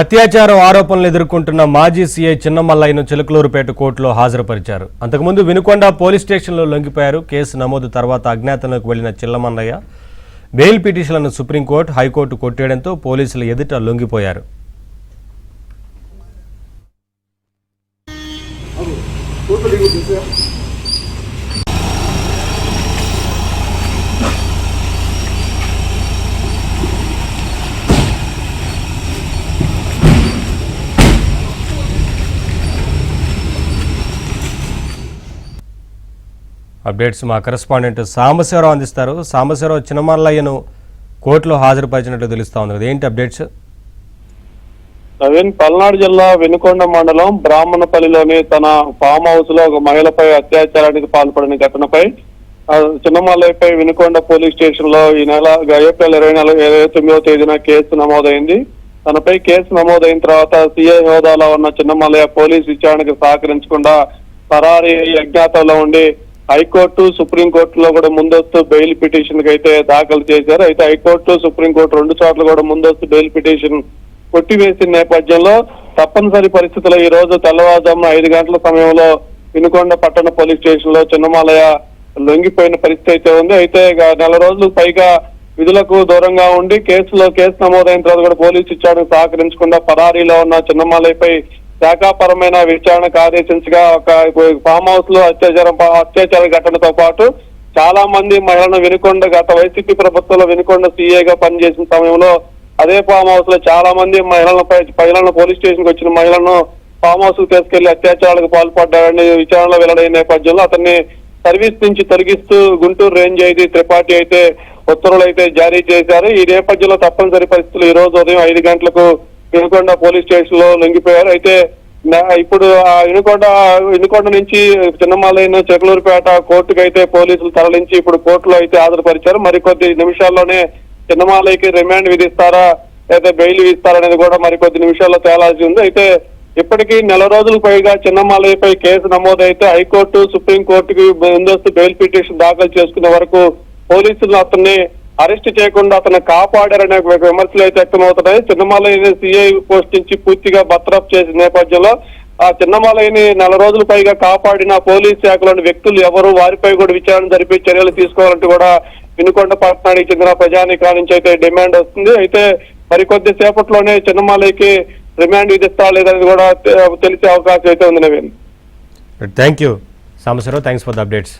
అత్యాచారం ఆరోపణలు ఎదుర్కొంటున్న మాజీ సీఐ చిన్నమల్లయ్యను చిలకలూరుపేట కోర్టులో హాజరుపరిచారు. అంతకుముందు వినుకొండ పోలీస్ స్టేషన్లో లొంగిపోయారు. కేసు నమోదు తర్వాత అజ్ఞాతంలోకి వెళ్లిన చిన్నమల్లయ్య బెయిల్ పిటిషన్లను సుప్రీంకోర్టు, హైకోర్టు కొట్టేయడంతో పోలీసుల ఎదుట లొంగిపోయారు. అప్డేట్స్ మా కరెస్పాండెంట్ సాంబశివరావు అందిస్తారు. సాంబశివరావు, చిన్నమల్లయ్యను కోర్టులో హాజరుపరిచినట్టు తెలుస్తా ఉంది. ఏంటి అప్డేట్స్? నవీన్, పల్నాడు జిల్లా వినుకొండ మండలం బ్రాహ్మణపల్లిలోని తన ఫామ్ హౌస్ లో ఒక మహిళపై అత్యాచారానికి పాల్పడిన ఘటనపై చిన్నమల్లయ్యపై వినుకొండ పోలీస్ స్టేషన్ లో ఈ నెల ఏప్రిల్ 29వ తేదీన కేసు నమోదైంది. తనపై కేసు నమోదైన తర్వాత సీఐ హోదాలో ఉన్న చిన్నమల్లయ్య పోలీసు విచారణకు సహకరించకుండా పరారీ అజ్ఞాతంలో ఉండి హైకోర్టు, సుప్రీంకోర్టులో కూడా ముందస్తు బెయిల్ పిటిషన్ కి అయితే దాఖలు చేశారు. అయితే హైకోర్టు, సుప్రీంకోర్టు రెండు చోట్ల కూడా ముందస్తు బెయిల్ పిటిషన్ కొట్టివేసిన నేపథ్యంలో తప్పనిసరి పరిస్థితుల్లో ఈ రోజు తెల్లవారుజామున 5 గంటల సమయంలో వినుకొండ పట్టణ పోలీస్ స్టేషన్ లో చిన్నమల్లయ్య లొంగిపోయిన పరిస్థితి అయితే ఉంది. అయితే నెల రోజులు పైగా విధులకు దూరంగా ఉండి కేసు నమోదైన తర్వాత కూడా పోలీసు విచారణకు సహకరించకుండా పరారీలో ఉన్న చిన్నమల్లయ్యపై శాఖాపరమైన విచారణకు ఆదేశించగా ఒక ఫామ్ హౌస్ లో అత్యాచార ఘటనతో పాటు చాలా మంది మహిళలను వినుకొండ గత వైసీపీ ప్రభుత్వంలో వినుకొండ సీఏగా పనిచేసిన సమయంలో అదే ఫామ్ హౌస్ లో చాలా మంది మహిళలను పోలీస్ స్టేషన్ కి వచ్చిన మహిళలను ఫామ్ హౌస్ కు తీసుకెళ్లి అత్యాచారాలకు పాల్పడ్డారని విచారణలో వెల్లడైన నేపథ్యంలో అతన్ని సర్వీస్ నుంచి తొలగిస్తూ గుంటూరు రేంజ్ ఐజీ త్రిపాఠి అయితే ఉత్తర్వులు అయితే జారీ చేశారు. ఈ నేపథ్యంలో తప్పనిసరి పరిస్థితులు ఈ రోజు ఉదయం 5 గంటలకు వినుకొండ పోలీస్ స్టేషన్ లో లొంగిపోయారు. అయితే ఇప్పుడు వినుకొండ నుంచి చిన్నమల్లయ్యను చిలకలూరుపేట కోర్టుకు అయితే పోలీసులు తరలించి ఇప్పుడు కోర్టులో అయితే హాజరుపరిచారు. మరికొద్ది నిమిషాల్లోనే చిన్నమల్లయ్యకి రిమాండ్ విధిస్తారా అయితే బెయిల్ విధిస్తారనేది కూడా మరికొద్ది నిమిషాల్లో తేలాల్సి ఉంది. అయితే ఇప్పటికీ నెల రోజులకు పైగా చిన్నమల్లయ్యపై కేసు నమోదైతే హైకోర్టు, సుప్రీంకోర్టుకి ముందస్తు బెయిల్ పిటిషన్ దాఖలు చేసుకునే వరకు పోలీసులు అతన్ని అరెస్ట్ చేయకుండా అతను కాపాడారనే విమర్శలు అయితే వ్యక్తమవుతున్నాయి. చిన్నమల్లయ్యని సీఐ పోస్ట్ నుంచి పూర్తిగా బర్తరఫ్ చేసిన నేపథ్యంలో ఆ చిన్నమల్లయ్యని నెల రోజుల పైగా కాపాడిన పోలీస్ శాఖలోని వ్యక్తులు ఎవరు, వారిపై కూడా విచారణ జరిపి చర్యలు తీసుకోవాలంటూ కూడా వినుకొండ పట్టణానికి చెందిన ప్రజానీకాల నుంచి అయితే డిమాండ్ వస్తుంది. అయితే మరికొద్ది సేపట్లోనే చిన్నమల్లయ్యకి రిమాండ్ విధిస్తా లేదనేది కూడా తెలిసే అవకాశం అయితే ఉంది. Naveen, thank you Sambasivarao, thanks for the updates.